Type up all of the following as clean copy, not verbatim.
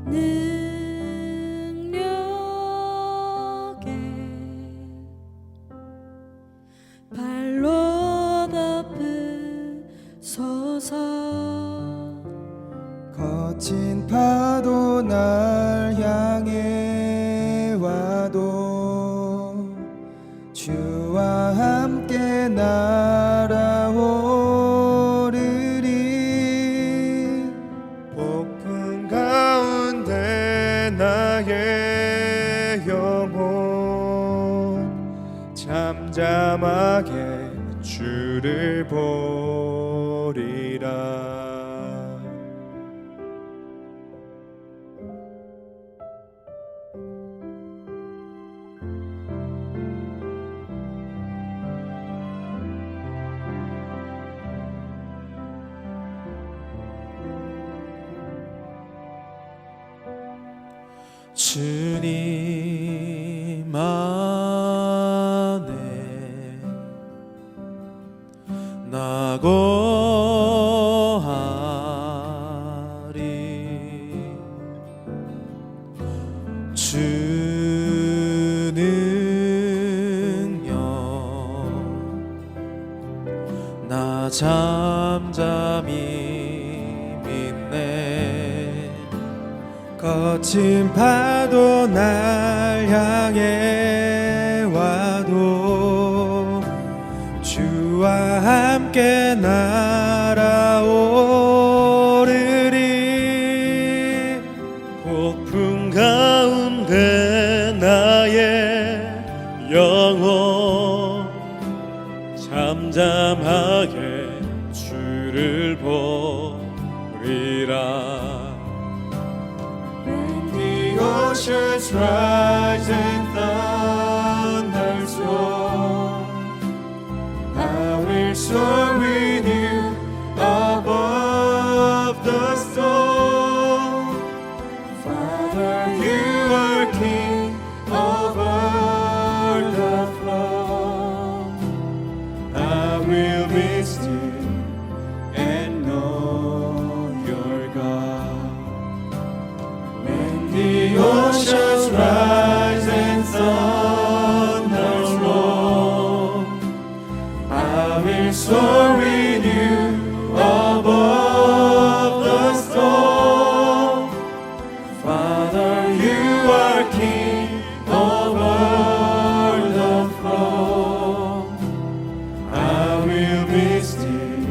능력에 발로 덮으소서. 거친 파도 날 향해 와도 주와 함께 날아오르리. 폭풍 가운데 나의 영혼 잠잠하게 주를 보리라. 주님 안에 나 거하리. 주 능력 나 잠잠히 믿네. 거친 파도 날 향해 와도 주와 함께 날아오르리. 폭풍 가운데 나의 영혼 잠잠하게 주를 보리라. Oceans rise and thunders roar, I will soar with you above the storm. Father, you are King over the flood. I will be still and know your God. The oceans rise and thunders roar, I will soar with you above the storm. Father, you are King over the throne. I will be still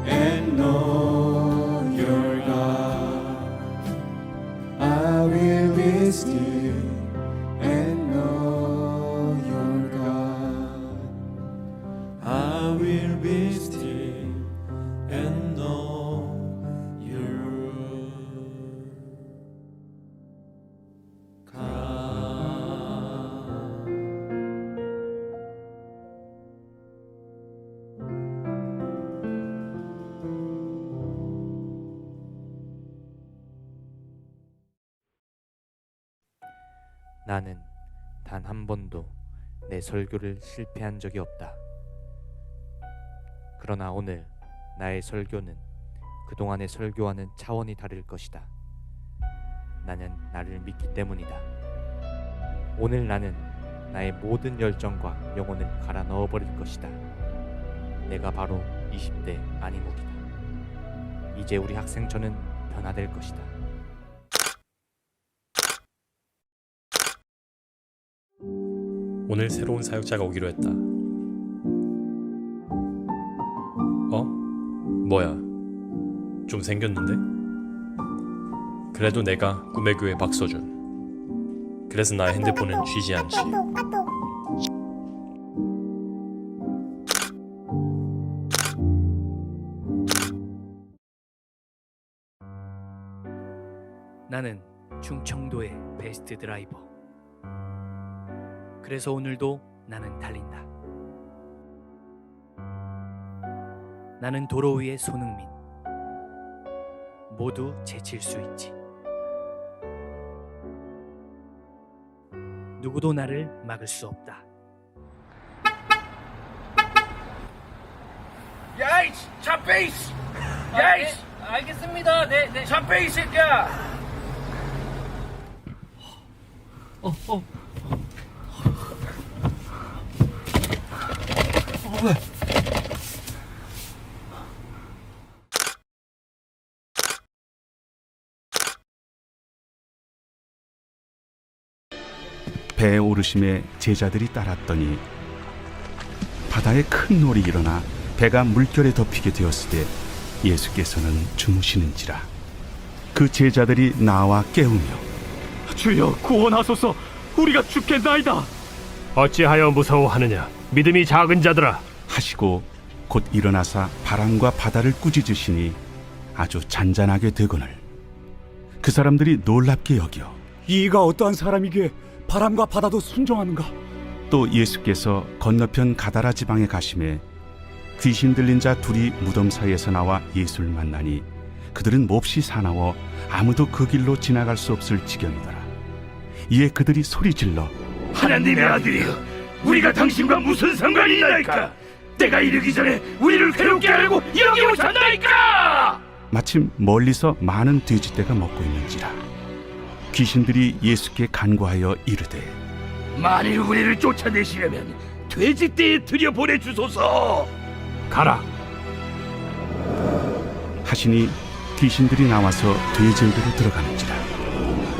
and know your God. I will be still and know your God. I will be still and know your God. 나는 단 한 번도 내 설교를 실패한 적이 없다. 그러나 오늘 나의 설교는 그동안의 설교와는 차원이 다를 것이다. 나는 나를 믿기 때문이다. 오늘 나는 나의 모든 열정과 영혼을 갈아 넣어버릴 것이다. 내가 바로 20대 안희묵이다. 이제 우리 학생처는 변화될 것이다. 오늘 새로운 사역자가 오기로 했다. 뭐야? 좀 생겼는데? 그래도 내가 꿈의 교회 박서준. 그래서 나의 핸드폰은 쥐지 않지. 나는 충청도의 베스트 드라이버. 그래서 오늘도 나는 달린다. 나는 도로 위의 손흥민. 모두 제칠 수 있지. 누구도 나를 막을 수 없다. 야, 야이 잡배 이씨 야이 알겠습니다 네 잡배 이 새끼야 배에 오르심에 제자들이 따랐더니 바다에 큰 놀이 일어나 배가 물결에 덮이게 되었을 때 예수께서는 주무시는지라. 그 제자들이 나와 깨우며 주여 구원하소서, 우리가 죽겠나이다. 어찌하여 무서워하느냐, 믿음이 작은 자들아. 하시고 곧 일어나사 바람과 바다를 꾸짖으시니 아주 잔잔하게 되거늘 그 사람들이 놀랍게 여겨 이가 어떠한 사람이기에 바람과 바다도 순종하는가? 또 예수께서 건너편 가다라 지방에 가심에 귀신 들린 자 둘이 무덤 사이에서 나와 예수를 만나니 그들은 몹시 사나워 아무도 그 길로 지나갈 수 없을 지경이더라. 이에 그들이 소리질러 하나님의 아들이여, 우리가 당신과 무슨 상관이 있나이까? 때가 이르기 전에 우리를 괴롭게 하려고 여기 오셨나이까? 마침 멀리서 많은 돼지떼가 먹고 있는지라. 귀신들이 예수께 간구하여 이르되 만일 우리를 쫓아내시려면 돼지떼에 들여보내주소서. 가라. 하시니 귀신들이 나와서 돼지에게로 들어가는지라.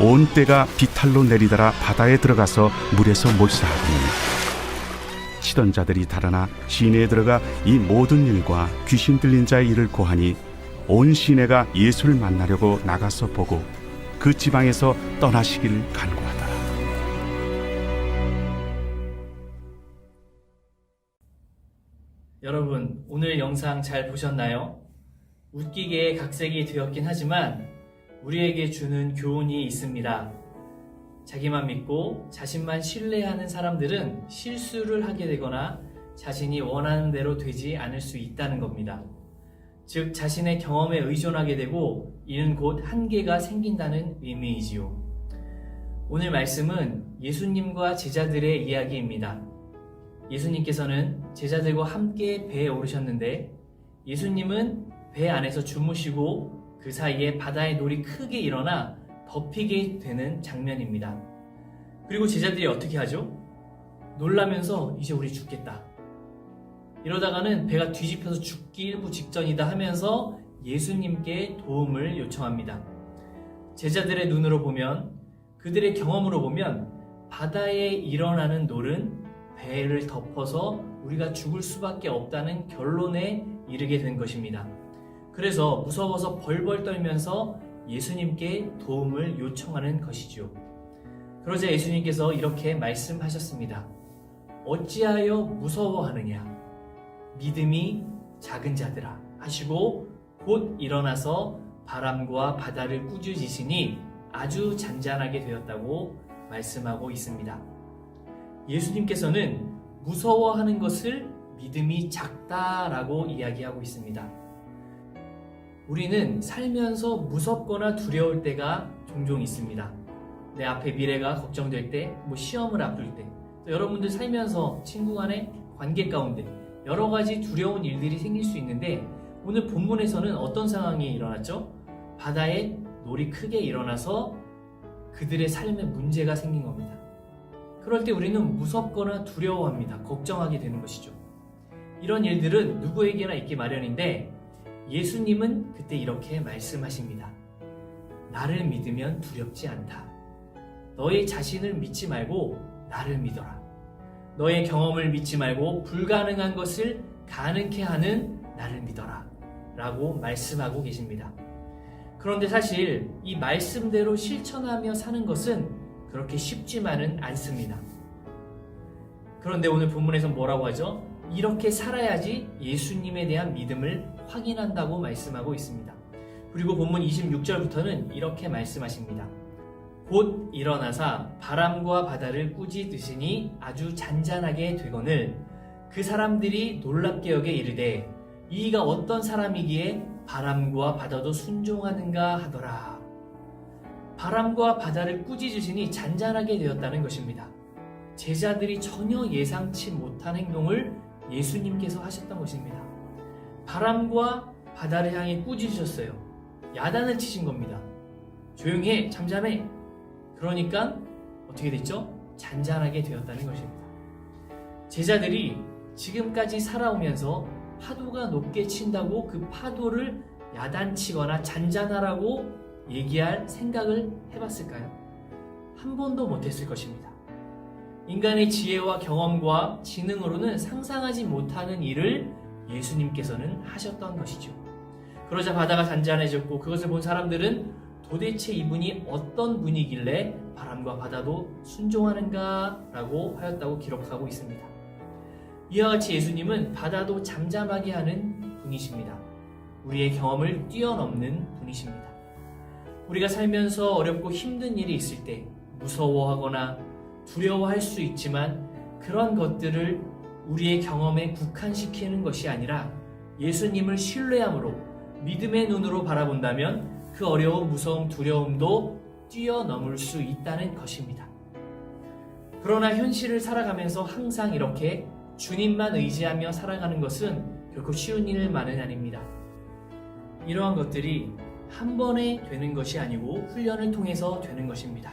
온 떼가 비탈로 내리달아 바다에 들어가서 물에서 몰사하더니 치던 자들이 달아나 시내에 들어가 이 모든 일과 귀신 들린 자의 일을 고하니 온 시내가 예수를 만나려고 나가서 보고 그 지방에서 떠나시기를 간구하더라. 여러분, 오늘 영상 잘 보셨나요? 웃기게 각색이 되었긴 하지만 우리에게 주는 교훈이 있습니다. 자기만 믿고 자신만 신뢰하는 사람들은 실수를 하게 되거나 자신이 원하는 대로 되지 않을 수 있다는 겁니다. 즉, 자신의 경험에 의존하게 되고 이는 곧 한계가 생긴다는 의미이지요. 오늘 말씀은 예수님과 제자들의 이야기입니다. 예수님께서는 제자들과 함께 배에 오르셨는데 예수님은 배 안에서 주무시고 그 사이에 바다의 놀이 크게 일어나 덮이게 되는 장면입니다. 그리고 제자들이 어떻게 하죠? 놀라면서 이제 우리 죽겠다. 이러다가는 배가 뒤집혀서 죽기 일부 직전이다 하면서 예수님께 도움을 요청합니다. 제자들의 눈으로 보면, 그들의 경험으로 보면 바다에 일어나는 놀은 배를 덮어서 우리가 죽을 수밖에 없다는 결론에 이르게 된 것입니다. 그래서 무서워서 벌벌 떨면서 예수님께 도움을 요청하는 것이죠. 그러자 예수님께서 이렇게 말씀하셨습니다. 어찌하여 무서워하느냐? 믿음이 작은 자들아 하시고 곧 일어나서 바람과 바다를 꾸짖으시니 아주 잔잔하게 되었다고 말씀하고 있습니다. 예수님께서는 무서워하는 것을 믿음이 작다라고 이야기하고 있습니다. 우리는 살면서 무섭거나 두려울 때가 종종 있습니다. 내 앞에 미래가 걱정될 때, 시험을 앞둘 때, 또 여러분들 살면서 친구 간의 관계 가운데 여러 가지 두려운 일들이 생길 수 있는데 오늘 본문에서는 어떤 상황이 일어났죠? 바다에 놀이 크게 일어나서 그들의 삶에 문제가 생긴 겁니다. 그럴 때 우리는 무섭거나 두려워합니다. 걱정하게 되는 것이죠. 이런 일들은 누구에게나 있기 마련인데 예수님은 그때 이렇게 말씀하십니다. 나를 믿으면 두렵지 않다. 너의 자신을 믿지 말고 나를 믿어라. 너의 경험을 믿지 말고 불가능한 것을 가능케 하는 나를 믿어라 라고 말씀하고 계십니다. 그런데 사실 이 말씀대로 실천하며 사는 것은 그렇게 쉽지만은 않습니다. 그런데 오늘 본문에서 뭐라고 하죠? 이렇게 살아야지 예수님에 대한 믿음을 확인한다고 말씀하고 있습니다. 그리고 본문 26절부터는 이렇게 말씀하십니다. 곧 일어나사 바람과 바다를 꾸짖으시니 아주 잔잔하게 되거늘 그 사람들이 놀랍게 여겨 이르되 이가 어떤 사람이기에 바람과 바다도 순종하는가 하더라. 바람과 바다를 꾸짖으시니 잔잔하게 되었다는 것입니다. 제자들이 전혀 예상치 못한 행동을 예수님께서 하셨던 것입니다. 바람과 바다를 향해 꾸짖으셨어요. 야단을 치신 겁니다. 조용히 해, 잠잠해. 그러니까 어떻게 됐죠? 잔잔하게 되었다는 것입니다. 제자들이 지금까지 살아오면서 파도가 높게 친다고 그 파도를 야단치거나 잔잔하라고 얘기할 생각을 해봤을까요? 한 번도 못했을 것입니다. 인간의 지혜와 경험과 지능으로는 상상하지 못하는 일을 예수님께서는 하셨던 것이죠. 그러자 바다가 잔잔해졌고 그것을 본 사람들은 도대체 이분이 어떤 분이길래 바람과 바다도 순종하는가 라고 하였다고 기록하고 있습니다. 이와 같이 예수님은 바다도 잠잠하게 하는 분이십니다. 우리의 경험을 뛰어넘는 분이십니다. 우리가 살면서 어렵고 힘든 일이 있을 때 무서워하거나 두려워할 수 있지만 그런 것들을 우리의 경험에 국한시키는 것이 아니라 예수님을 신뢰함으로 믿음의 눈으로 바라본다면 그 어려움, 무서움, 두려움도 뛰어넘을 수 있다는 것입니다. 그러나 현실을 살아가면서 항상 이렇게 주님만 의지하며 살아가는 것은 결코 쉬운 일만은 아닙니다. 이러한 것들이 한 번에 되는 것이 아니고 훈련을 통해서 되는 것입니다.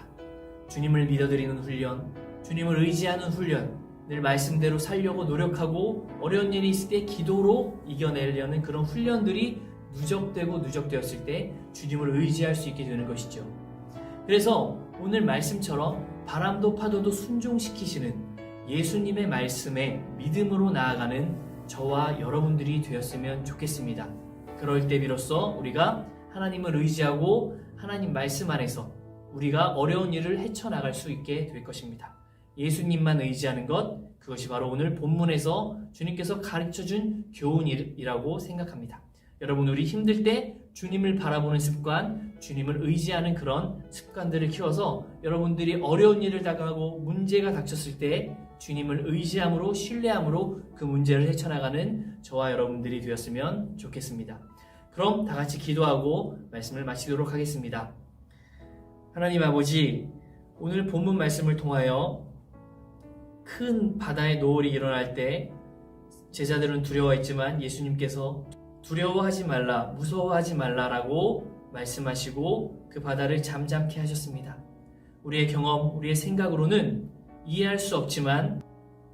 주님을 믿어드리는 훈련, 주님을 의지하는 훈련, 늘 말씀대로 살려고 노력하고 어려운 일이 있을 때 기도로 이겨내려는 그런 훈련들이 누적되었을 때 주님을 의지할 수 있게 되는 것이죠. 그래서 오늘 말씀처럼 바람도 파도도 순종시키시는 예수님의 말씀에 믿음으로 나아가는 저와 여러분들이 되었으면 좋겠습니다. 그럴 때 비로소 우리가 하나님을 의지하고 하나님 말씀 안에서 우리가 어려운 일을 헤쳐나갈 수 있게 될 것입니다. 예수님만 의지하는 것, 그것이 바로 오늘 본문에서 주님께서 가르쳐준 교훈이라고 생각합니다. 여러분, 우리 힘들 때 주님을 바라보는 습관, 주님을 의지하는 그런 습관들을 키워서 여러분들이 어려운 일을 당하고 문제가 닥쳤을 때 주님을 의지함으로, 신뢰함으로 그 문제를 헤쳐나가는 저와 여러분들이 되었으면 좋겠습니다. 그럼 다 같이 기도하고 말씀을 마치도록 하겠습니다. 하나님 아버지, 오늘 본문 말씀을 통하여 큰 바다의 노을이 일어날 때 제자들은 두려워했지만 예수님께서 두려워하지 말라, 무서워하지 말라라고 말씀하시고 그 바다를 잠잠케 하셨습니다. 우리의 경험, 우리의 생각으로는 이해할 수 없지만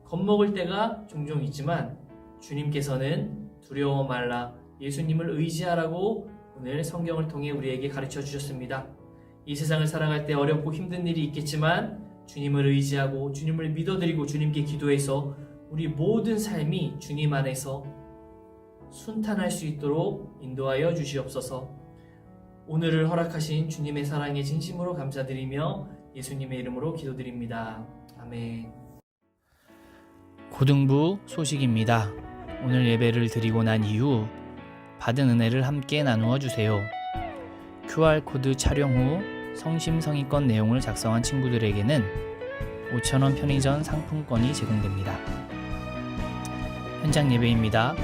겁먹을 때가 종종 있지만 주님께서는 두려워 말라, 예수님을 의지하라고 오늘 성경을 통해 우리에게 가르쳐 주셨습니다. 이 세상을 살아갈 때 어렵고 힘든 일이 있겠지만 주님을 의지하고 주님을 믿어드리고 주님께 기도해서 우리 모든 삶이 주님 안에서 순탄할 수 있도록 인도하여 주시옵소서. 오늘을 허락하신 주님의 사랑에 진심으로 감사드리며 예수님의 이름으로 기도드립니다. 아멘. 고등부 소식입니다. 오늘 예배를 드리고 난 이후 받은 은혜를 함께 나누어 주세요. QR코드 촬영 후 성심성의권 내용을 작성한 친구들에게는 5,000원 편의점 상품권이 제공됩니다. 현장 예배입니다.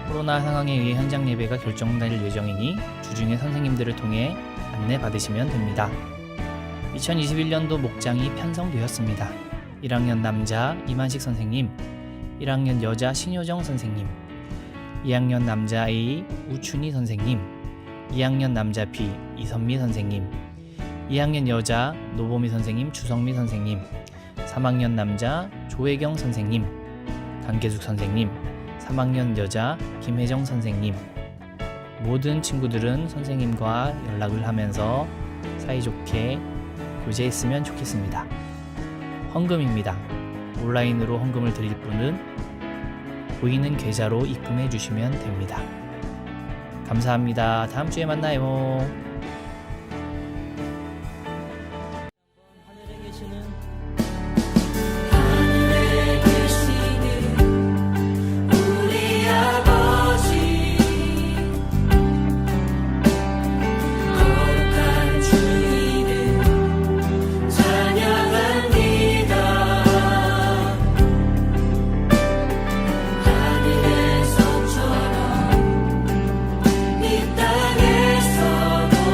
코로나 상황에 의해 현장 예배가 결정될 예정이니 주중에 선생님들을 통해 안내 받으시면 됩니다. 2021년도 목장이 편성되었습니다. 1학년 남자 이만식 선생님, 1학년 여자 신효정 선생님, 2학년 남자 A 우춘희 선생님, 2학년 남자 B 이선미 선생님, 2학년 여자 노보미 선생님, 주성미 선생님, 3학년 남자 조혜경 선생님, 강계숙 선생님, 3학년 여자 김혜정 선생님. 모든 친구들은 선생님과 연락을 하면서 사이좋게 교제했으면 좋겠습니다. 헌금입니다. 온라인으로 헌금을 드릴 분은 보이는 계좌로 입금해 주시면 됩니다. 감사합니다. 다음 주에 만나요. 이 땅에서도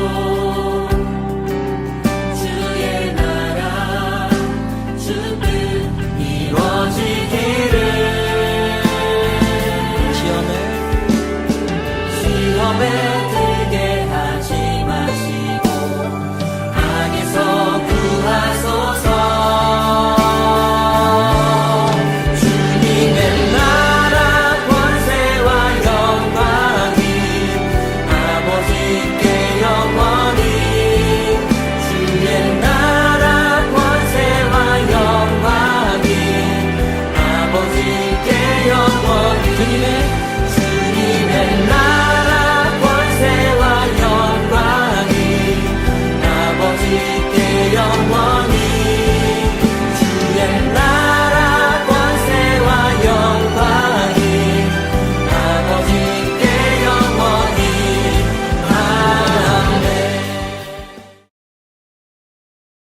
아멘